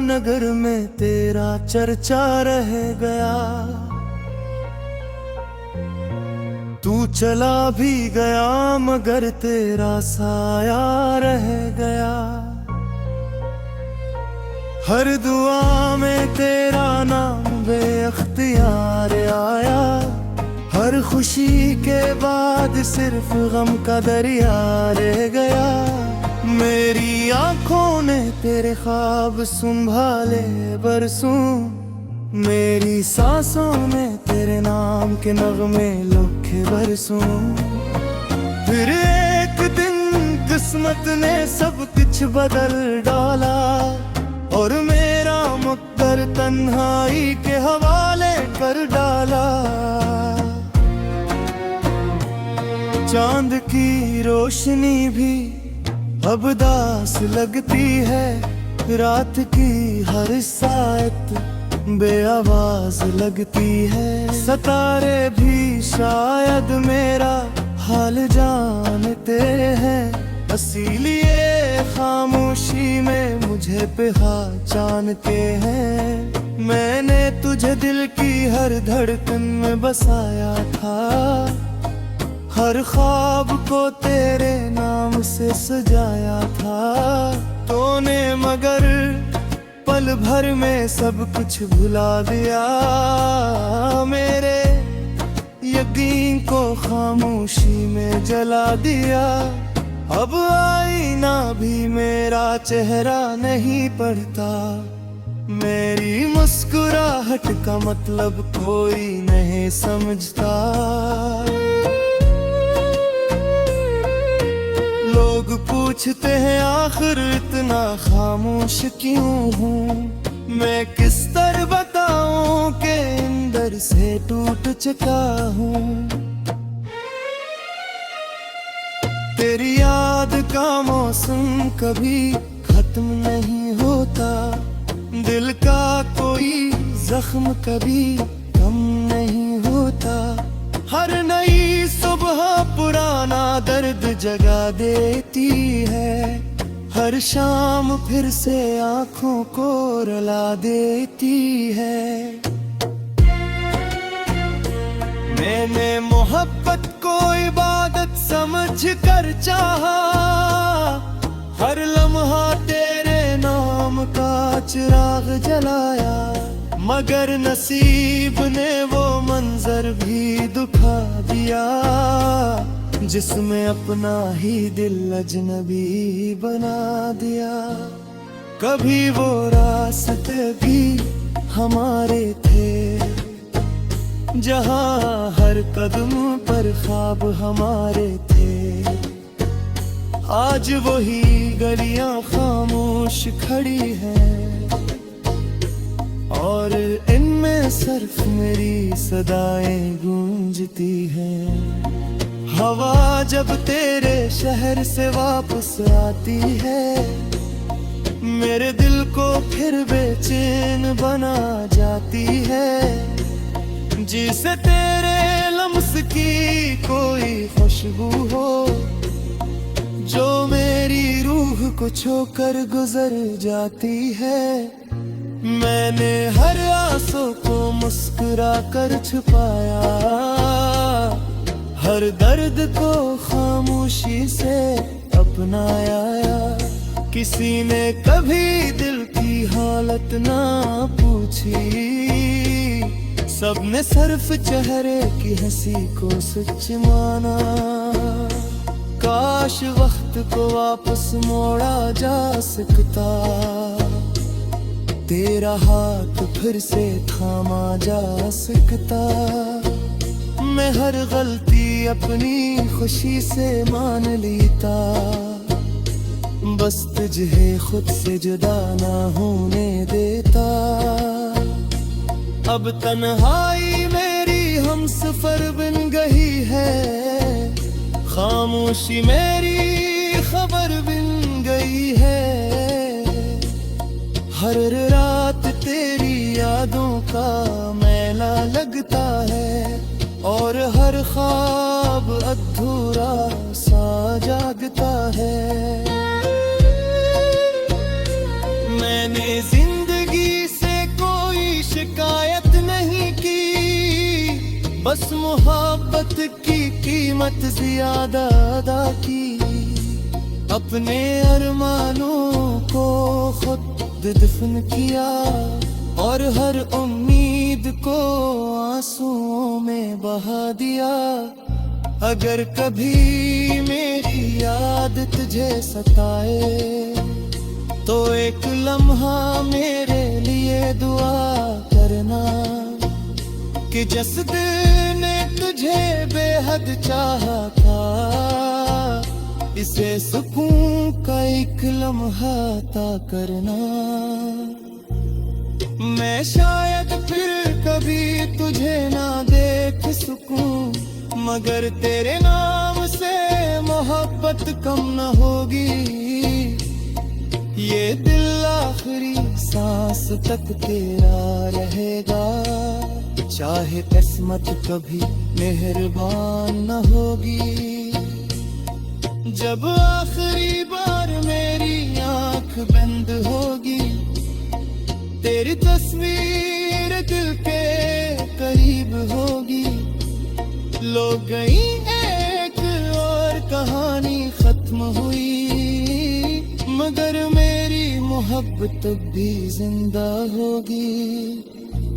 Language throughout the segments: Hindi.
नगर में तेरा चर्चा रह गया। तू चला भी गया मगर तेरा साया रह गया। हर दुआ में तेरा नाम बेअख्तियार आया। हर खुशी के बाद सिर्फ गम का दरिया रह गया। मेरी आंखों ने तेरे ख्वाब संभाले बरसों। मेरी सांसों में तेरे नाम के नगमे लिखे बरसों। फिर एक दिन किस्मत ने सब कुछ बदल डाला और मेरा मुक़द्दर तन्हाई के हवाले कर डाला। चांद की रोशनी भी अब दास लगती है। रात की हर सायत बेआवाज लगती है। सितारे भी शायद मेरा हाल जानते हैं। इसीलिए खामोशी में मुझे पहचानते हैं। मैंने तुझे दिल की हर धड़कन में बसाया था। हर ख्वाब को तेरे नाम से सजाया था तूने, मगर पल भर में सब कुछ भुला दिया। मेरे यकीन को खामोशी में जला दिया। अब आईना भी मेरा चेहरा नहीं पढ़ता। मेरी मुस्कुराहट का मतलब कोई नहीं समझता। लोग पूछते हैं आखिर इतना खामोश क्यों हूँ। मैं किस तरह बताऊं कि अंदर से टूट चुका हूँ। तेरी याद का मौसम कभी खत्म नहीं होता। दिल का कोई जख्म कभी कम नहीं होता। हर नई सुबह पुराना दर्द जगा देती है। हर शाम फिर से आंखों को रुला देती है। मैंने मोहब्बत को इबादत समझ कर चाहा। हर लम्हा तेरे नाम का चिराग जलाया। मगर नसीब ने वो मंजर भी दुखा दिया जिसमें अपना ही दिल अजनबी बना दिया। कभी वो रास्ते भी हमारे थे जहाँ हर कदम पर ख्वाब हमारे थे। आज वही गलियां खामोश खड़ी हैं और इनमें सिर्फ मेरी सदाएं गूंजती हैं। हवा जब तेरे शहर से वापस आती है मेरे दिल को फिर बेचैन बना जाती है। जिसे तेरे लम्स की कोई खुशबू हो जो मेरी रूह को छोकर गुजर जाती है। मैंने हर आंसू को मुस्कुरा कर छुपाया। हर दर्द को खामोशी से अपनाया। किसी ने कभी दिल की हालत ना पूछी। सबने सिर्फ चेहरे की हंसी को सच माना। काश वक्त को वापस मोड़ा जा सकता। तेरा हाथ फिर से थामा जा सकता। मैं हर गलती अपनी खुशी से मान लेता। बस तुझे खुद से जुदा ना होने देता। अब तन्हाई मेरी हमसफर बन गई है। खामोशी मेरी खबर बन गई है। हर रात तेरी यादों का मेला लगता है और हर ख्वाब अधूरा सा जागता है। मैं मैंने जिंदगी से कोई शिकायत नहीं की, बस मोहब्बत की कीमत ज्यादा अदा की। अपने अरमानों को खुद दफन किया और हर उम्मीद को आंसुओं में बहा दिया। अगर कभी मेरी याद तुझे सताए तो एक लम्हा मेरे लिए दुआ करना, कि जिस दिल ने तुझे बेहद चाहा था, इसे सुकून का एक लम्हा अता करना। मैं शायद फिर कभी तुझे ना देख सकूं, मगर तेरे नाम से मोहब्बत कम न होगी। ये दिल आखिरी सांस तक तेरा रहेगा, चाहे किस्मत कभी मेहरबान न होगी। जब आखिरी बार मेरी आंख बंद होगी, तेरी तस्वीर दिल के करीब होगी। लो गई एक और कहानी खत्म हुई, मगर मेरी मोहब्बत भी जिंदा होगी।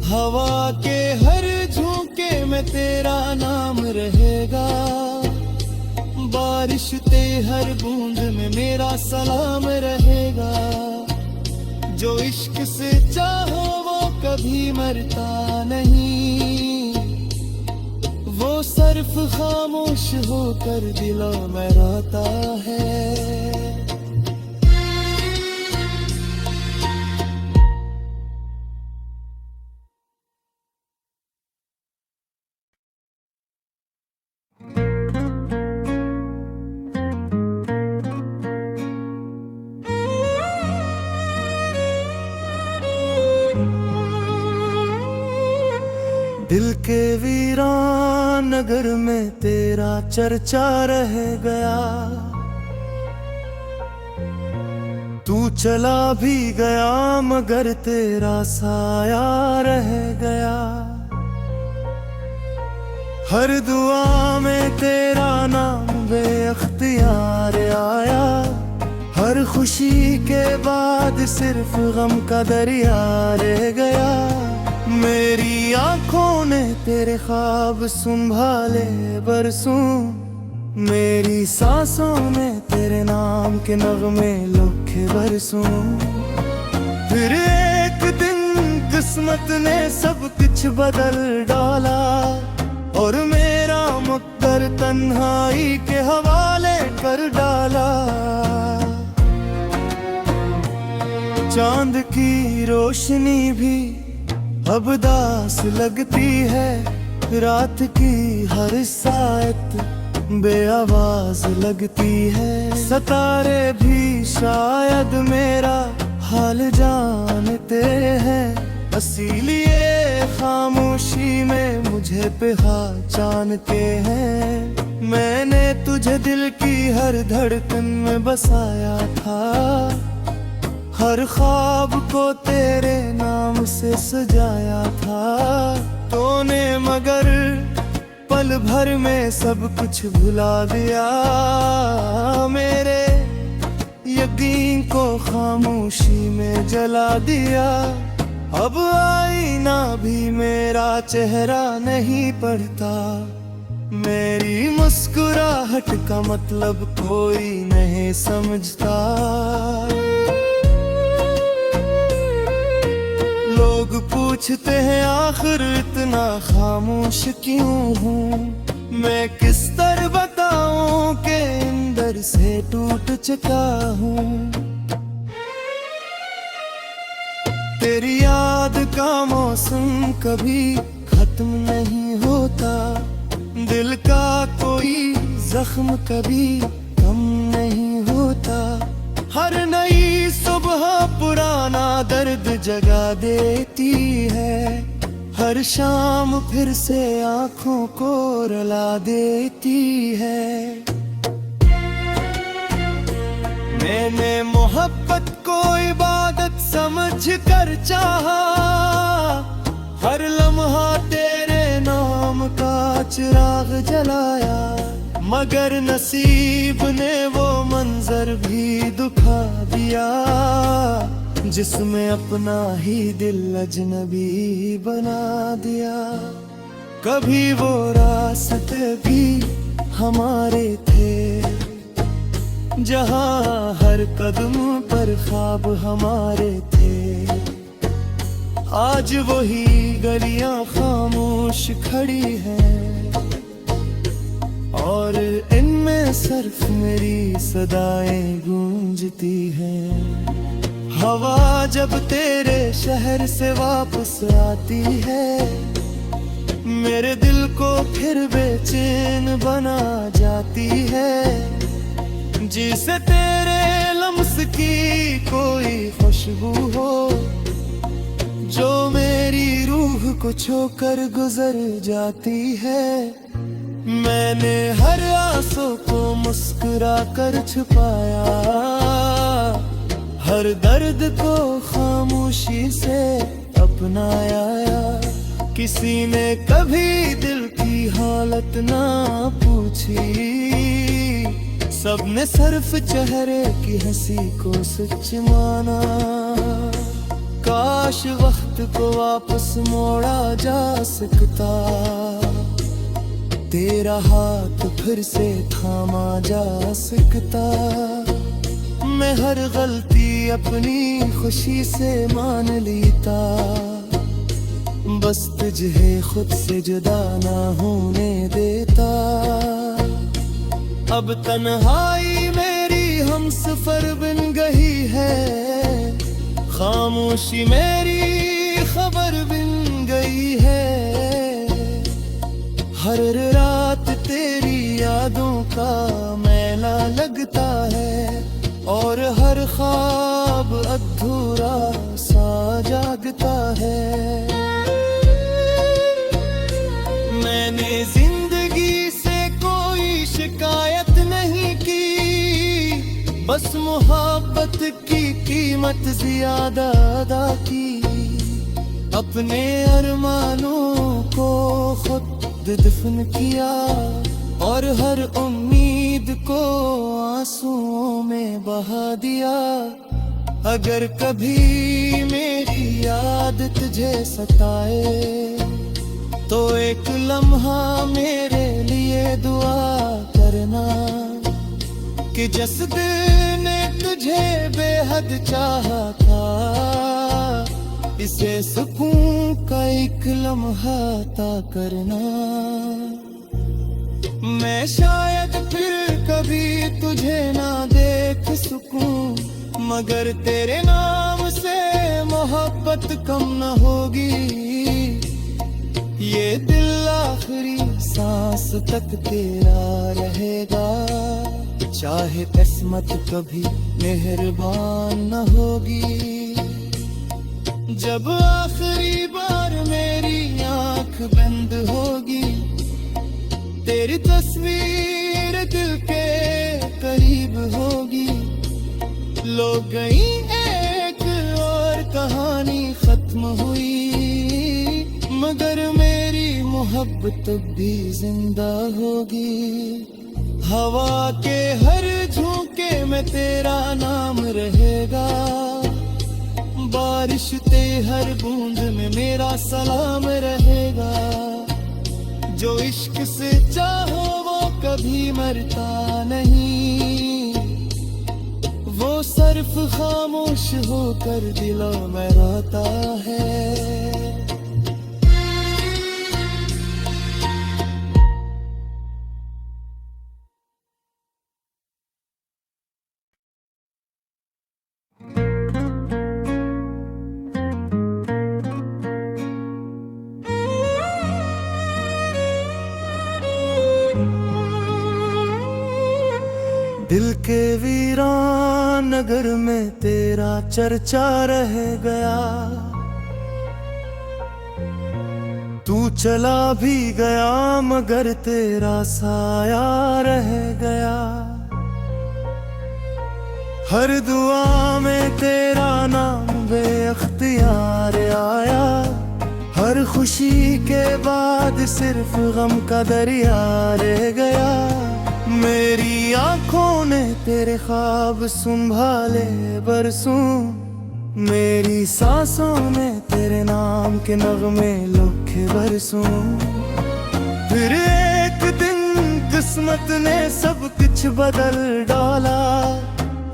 हवा के हर झोंके में तेरा नाम रहेगा, बारिश ते हर बूंद में मेरा सलाम रहेगा। जो इश्क से चाहो वो कभी मरता नहीं, वो सिर्फ खामोश होकर दिलों में रोता है। दिल के वीरान नगर में तेरा चर्चा रह गया, तू चला भी गया मगर तेरा साया रह गया। हर दुआ में तेरा नाम बेअख्तियार आया, हर खुशी के बाद सिर्फ गम का दरिया रह गया। मेरी आंखों ने तेरे ख्वाब संभाले बरसों, मेरी सांसों में तेरे नाम के नगमे लिखे बरसों। फिर एक दिन किस्मत ने सब कुछ बदल डाला, और मेरा मुक़द्दर तन्हाई के हवाले कर डाला। चांद की रोशनी भी अब दास लगती है, रात की हर सायत बेआवाज लगती है। सितारे भी शायद मेरा हाल जानते हैं, इसीलिए खामोशी में मुझे पहचानते हैं। मैंने तुझे दिल की हर धड़कन में बसाया था, हर ख्वाब को तेरे नाम से सजाया था। तूने मगर पल भर में सब कुछ भुला दिया, मेरे यकीन को खामोशी में जला दिया। अब आईना भी मेरा चेहरा नहीं पढ़ता, मेरी मुस्कुराहट का मतलब कोई नहीं समझता। लोग पूछते हैं आखिर इतना खामोश क्यों हूँ, मैं किस तरह बताऊं कि अंदर से टूट चुका हूँ। तेरी याद का मौसम कभी खत्म नहीं होता, दिल का कोई जख्म कभी कम नहीं होता। हर नई सुबह पुराना दर्द जगा देती है, हर शाम फिर से आंखों को रुला देती है। मैंने मोहब्बत को इबादत समझ चिराग जलाया, मगर नसीब ने वो मंजर भी दुखा दिया, जिसमें अपना ही दिल अजनबी बना दिया। कभी वो रास्ते भी हमारे थे, जहां हर कदम पर ख्वाब हमारे थे। आज वही गलियां खामोश खड़ी हैं, और इनमें सिर्फ मेरी सदाएं गूंजती हैं। हवा जब तेरे शहर से वापस आती है, मेरे दिल को फिर बेचैन बना जाती है। जिसे तेरे लम्स की कोई खुशबू हो, जो मेरी रूह को छोकर गुजर जाती है। मैंने हर आंसू को मुस्कुरा कर छुपाया, हर दर्द को खामोशी से अपनाया। किसी ने कभी दिल की हालत ना पूछी, सबने सिर्फ चेहरे की हंसी को सच माना। काश वक्त को वापस मोड़ा जा सकता, तेरा हाथ फिर से थामा जा सकता। मैं हर गलती अपनी खुशी से मान लेता, बस तुझे खुद से जुदा ना होने देता। अब तन्हाई मेरी हमसफर बन गई है, खामोशी मेरी खबर बन गई है। हर रात तेरी यादों का मेला लगता है, और हर ख्वाब अधूरा सा जागता है। मैंने जिंदगी से कोई शिकायत नहीं की, बस मोहब्बत की कीमत ज्यादा अदा की। अपने अरमानों को खुद दफन किया, और हर उम्मीद को आंसुओं में बहा दिया। अगर कभी मेरी याद तुझे सताए, तो एक लम्हा मेरे लिए दुआ करना, कि जिस दिल ने तुझे बेहद चाहा था, इसे सुकून का एक लम्हा अता करना। मैं शायद फिर कभी तुझे ना देख सकूं, मगर तेरे नाम से मोहब्बत कम न होगी। ये दिल आखिरी सांस तक तेरा रहेगा, चाहे किस्मत कभी मेहरबान न होगी। जब आखिरी बार मेरी आंख बंद होगी, तेरी तस्वीर दिल के करीब होगी। लो गई एक और कहानी खत्म हुई, मगर मेरी मोहब्बत भी जिंदा होगी। हवा के हर झोंके में तेरा नाम रहेगा, बारिश ते हर बूंद में मेरा सलाम रहेगा। जो इश्क से चाहो वो कभी मरता नहीं, वो सिर्फ खामोश होकर दिलों में रहता है। दिल के वीरान नगर में तेरा चर्चा रह गया, तू चला भी गया मगर तेरा साया रह गया। हर दुआ में तेरा नाम बेअख्तियार आया, हर खुशी के बाद सिर्फ गम का दरिया रह गया। मेरी आंखों ने तेरे ख्वाब संभाले बरसों, मेरी सांसों में तेरे नाम के नगमे लिखे बरसों। फिर एक दिन किस्मत ने सब कुछ बदल डाला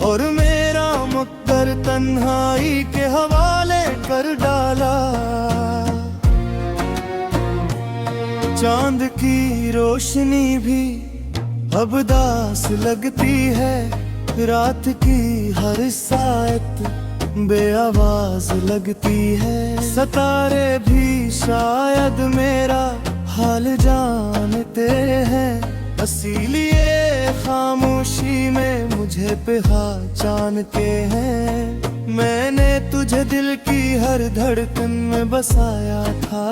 और मेरा मुक़द्दर तन्हाई के हवाले कर डाला। चांद की रोशनी भी अब दास लगती है, रात की हर सायत बेआवाज लगती है। सितारे भी शायद मेरा हाल जानते हैं, इसीलिए खामोशी में मुझे पहचानते हैं। मैंने तुझे दिल की हर धड़कन में बसाया था,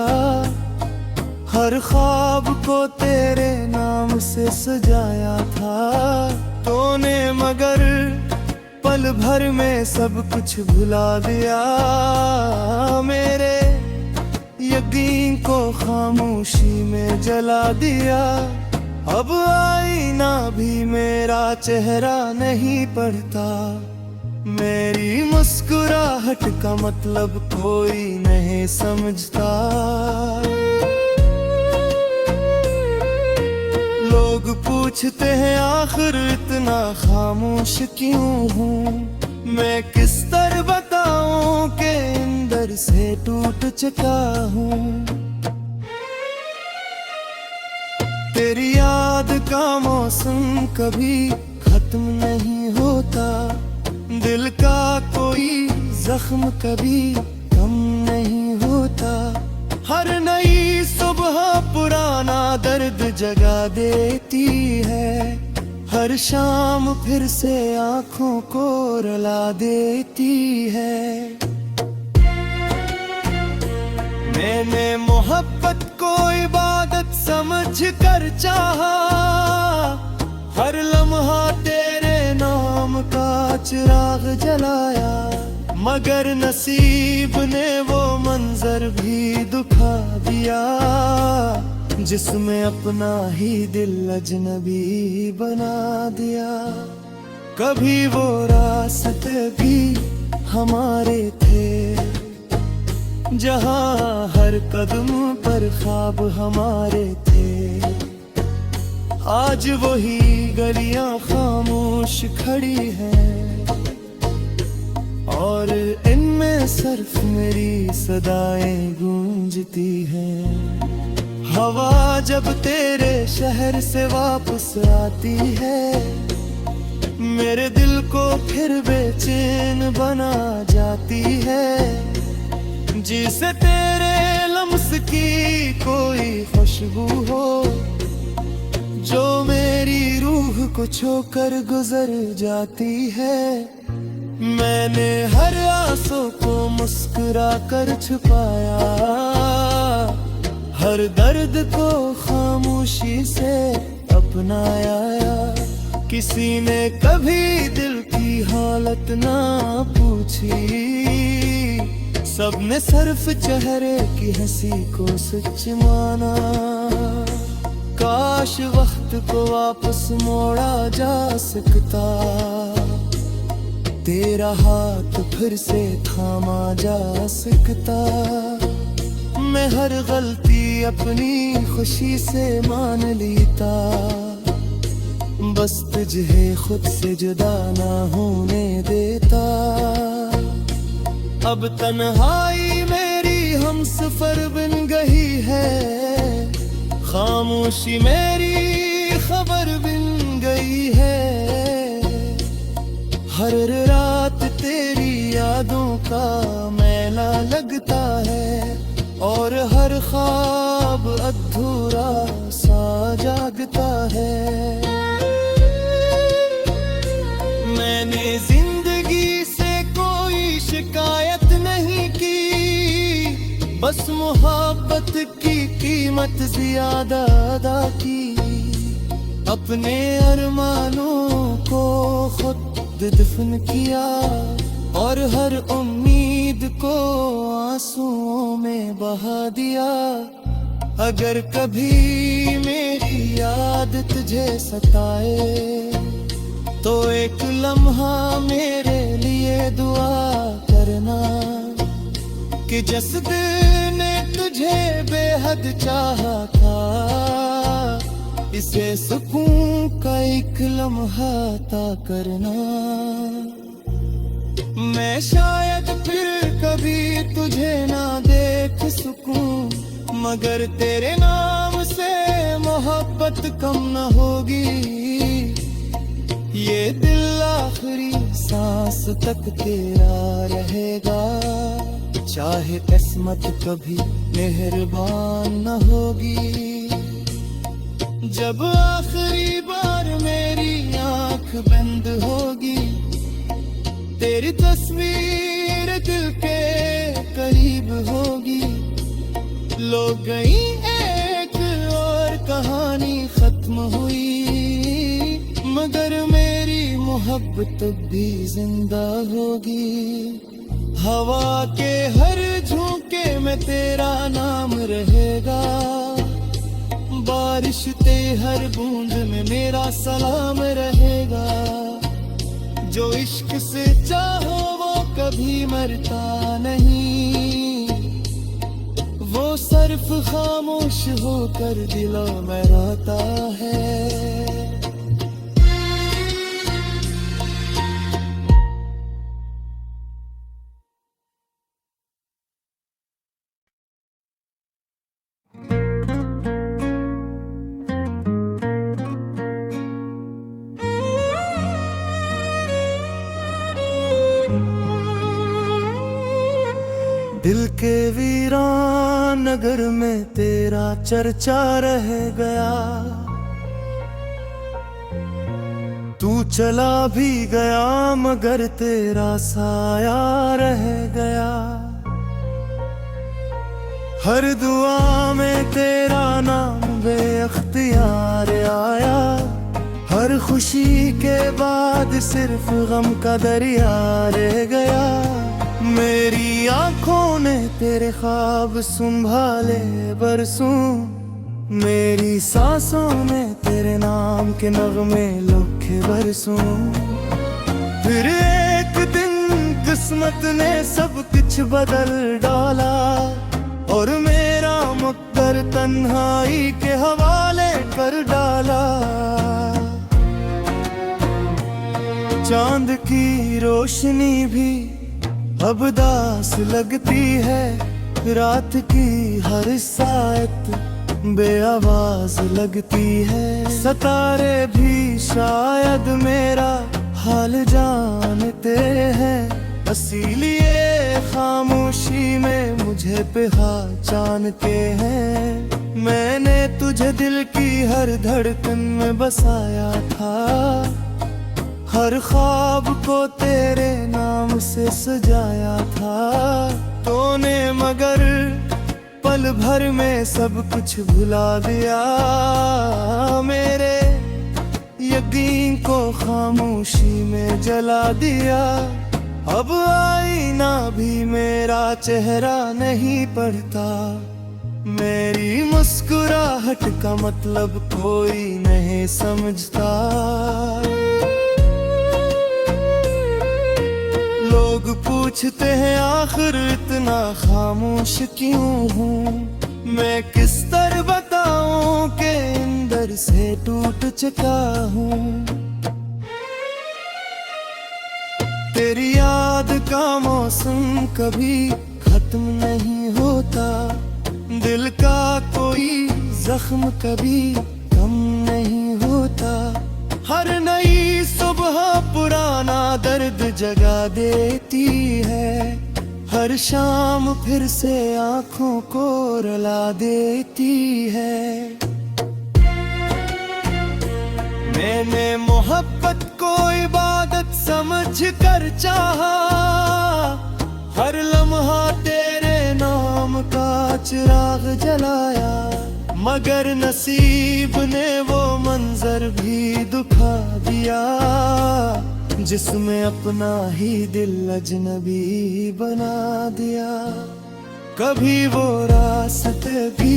हर ख्वाब को तेरे नाम से सजाया था। तूने मगर पल भर में सब कुछ भुला दिया, मेरे यकीन को खामोशी में जला दिया। अब आईना भी मेरा चेहरा नहीं पढ़ता, मेरी मुस्कुराहट का मतलब कोई नहीं समझता। लोग पूछते हैं आखिर इतना खामोश क्यों हूँ, मैं किस तरह बताऊं कि अंदर से टूट चुका हूँ। तेरी याद का मौसम कभी खत्म नहीं होता, दिल का कोई जख्म कभी कम नहीं होता। हर नई सुबह पुराना दर्द जगा देती है, हर शाम फिर से आंखों को रुला देती है। मैंने मोहब्बत को इबादत समझ कर चाहा, हर लम्हा तेरे नाम का चिराग जलाया। मगर नसीब ने वो मंजर भी दुखा दिया, जिसमें अपना ही दिल अजनबी बना दिया। कभी वो रास्ते भी हमारे थे, जहाँ हर कदम पर ख्वाब हमारे थे। आज वही गलियां खामोश खड़ी हैं, और इनमें सिर्फ मेरी सदाएं गूंजती हैं। हवा जब तेरे शहर से वापस आती है, मेरे दिल को फिर बेचैन बना जाती है। जिसे तेरे लम्स की कोई खुशबू हो, जो मेरी रूह को छोकर गुजर जाती है। मैंने हर आंसू को मुस्कुरा कर छुपाया, हर दर्द को खामोशी से अपनाया। किसी ने कभी दिल की हालत ना पूछी, सबने सिर्फ चेहरे की हंसी को सच माना। काश वक्त को वापस मोड़ा जा सकता, तेरा हाथ फिर से थामा जा सकता। मैं हर गलती अपनी खुशी से मान लेता, बस तुझे खुद से जुदा ना होने देता। अब तन्हाई मेरी हमसफर बन गई है, खामोशी मेरी खबर बन गई है। हर रात तेरी यादों का मेला लगता है, और हर ख्वाब अधूरा सा जागता है। मैंने जिंदगी से कोई शिकायत नहीं की, बस मोहब्बत की कीमत ज्यादा अदा की। अपने अरमानों को खुद दफन किया, और हर उम्मीद को आंसुओं में बहा दिया। अगर कभी मेरी याद तुझे सताए तो एक लम्हा मेरे लिए दुआ करना कि जिस दिल ने तुझे बेहद चाहा था इसे सुकून का एक लम्हा अता करना। मैं शायद फिर कभी तुझे ना देख सकूं मगर तेरे नाम से मोहब्बत कम न होगी। ये दिल आखिरी सांस तक तेरा रहेगा चाहे किस्मत कभी मेहरबान न होगी। जब आखिरी बार मेरी आंख बंद होगी तेरी तस्वीर दिल के करीब होगी। लो गई एक और कहानी खत्म हुई मगर मेरी मोहब्बत भी जिंदा होगी। हवा के हर झोंके में तेरा नाम रहेगा, बारिश ते हर बूंद में मेरा सलाम रहेगा। जो इश्क से चाहो वो कभी मरता नहीं, वो सिर्फ खामोश होकर दिलों में रहता है। दिल के वीरान नगर में तेरा चर्चा रह गया, तू चला भी गया मगर तेरा साया रह गया। हर दुआ में तेरा नाम बेअख्तियार आया, हर खुशी के बाद सिर्फ गम का दरिया रह गया। मेरी आंखों ने तेरे ख्वाब संभाले बरसों, मेरी सांसों में तेरे नाम के नगमे लिखे बरसों। फिर एक दिन किस्मत ने सब कुछ बदल डाला और मेरा मुक़द्दर तन्हाई के हवाले कर डाला। चांद की रोशनी भी अब दास लगती है, रात की हर सायत बेआवाज लगती है। सितारे भी शायद मेरा हाल जानते हैं, इसीलिए खामोशी में मुझे पहचानते हैं। मैंने तुझे दिल की हर धड़कन में बसाया था, हर ख्वाब को तेरे नाम से सजाया था। तूने मगर पल भर में सब कुछ भुला दिया, मेरे यकीन को खामोशी में जला दिया। अब आईना भी मेरा चेहरा नहीं पढ़ता, मेरी मुस्कुराहट का मतलब कोई नहीं समझता। लोग पूछते हैं आखिर इतना खामोश क्यों हूँ, मैं किस तरह बताऊं कि अंदर से टूट चुका हूँ। तेरी याद का मौसम कभी खत्म नहीं होता, दिल का कोई जख्म कभी कम नहीं होता। हर नई सुबह पुराना दर्द जगा देती है, हर शाम फिर से आँखों को रुला देती है। मैंने मोहब्बत को इबादत समझ कर चाहा, हर लम्हा तेरे नाम का चिराग जलाया। मगर नसीब ने वो मंजर भी दुखा दिया, जिसमें अपना ही दिल अजनबी बना दिया। कभी वो रास्ते भी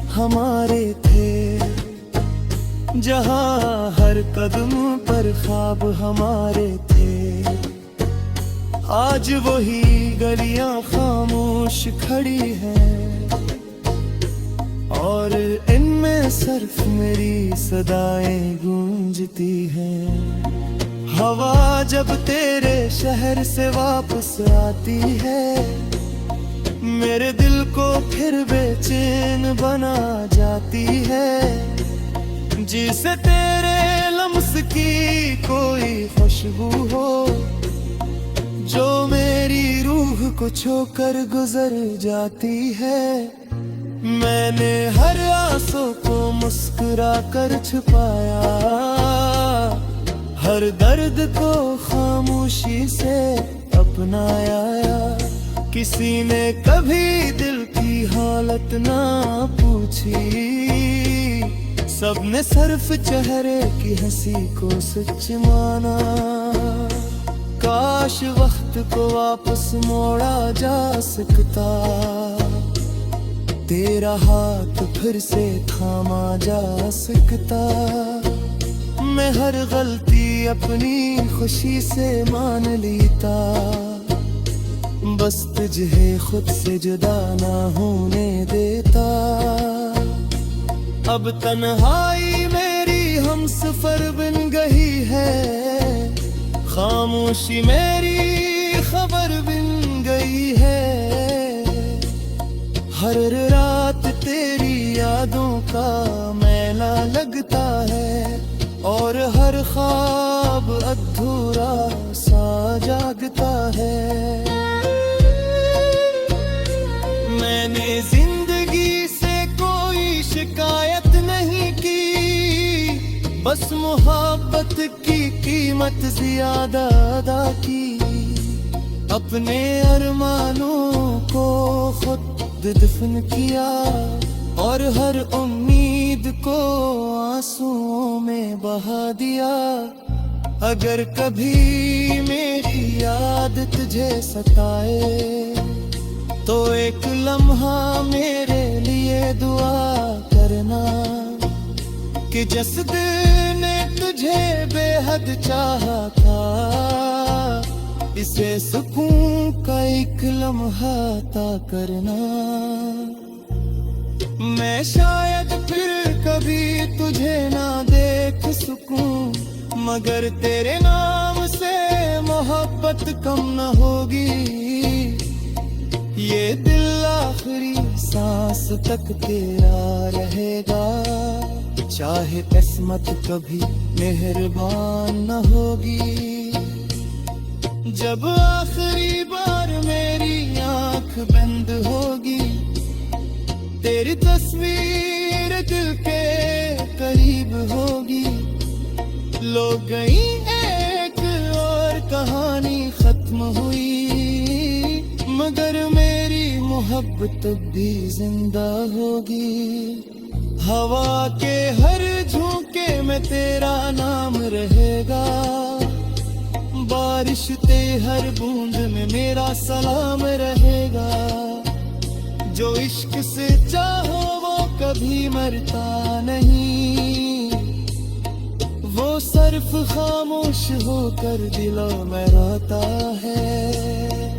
हमारे थे, जहां हर कदम पर ख्वाब हमारे थे। आज वही गलियां खामोश खड़ी हैं, और इनमें सिर्फ मेरी सदाएं गूंजती हैं। हवा जब तेरे शहर से वापस आती है, मेरे दिल को फिर बेचैन बना जाती है। जिसे तेरे लम्स की कोई खुशबू हो, जो मेरी रूह को छोकर गुजर जाती है। मैंने हर आंसू को मुस्कुरा कर छुपाया, हर दर्द को खामोशी से अपनाया। किसी ने कभी दिल की हालत ना पूछी, सबने सिर्फ चेहरे की हंसी को सच माना। काश वक्त को वापस मोड़ा जा सकता, तेरा हाथ फिर से थामा जा सकता। मैं हर गलती अपनी खुशी से मान लेता, बस तुझे खुद से जुदा ना होने देता। अब तन्हाई मेरी हमसफर बन गई है, खामोशी मेरी खबर बन गई है। हर रात तेरी यादों का मेला लगता है, और हर ख्वाब अधूरा सा जागता है। मैंने जिंदगी से कोई शिकायत नहीं की, बस मोहब्बत की कीमत ज्यादा अदा की। अपने अरमानों को खुद दफन किया, और हर उम्मीद को आंसुओं में बहा दिया। अगर कभी मेरी याद तुझे सताए, तो एक लम्हा मेरे लिए दुआ करना, कि जिस दिल ने तुझे बेहद चाहा था, इसे सुकून का एक लम्हा अता करना। मैं शायद फिर कभी तुझे ना देख सकूं, मगर तेरे नाम से मोहब्बत कम न होगी। ये दिल आखिरी सांस तक तेरा रहेगा, चाहे किस्मत कभी मेहरबान न होगी। जब आखिरी बार मेरी आंख बंद होगी, तेरी तस्वीर दिल के करीब होगी। लो गई एक और कहानी खत्म हुई, मगर मेरी मोहब्बत भी जिंदा होगी। हवा के हर झोंके में तेरा नाम रहेगा, बारिश ते हर बूंद में मेरा सलाम रहेगा। जो इश्क से चाहो वो कभी मरता नहीं, वो सिर्फ खामोश होकर दिलों में रहता है।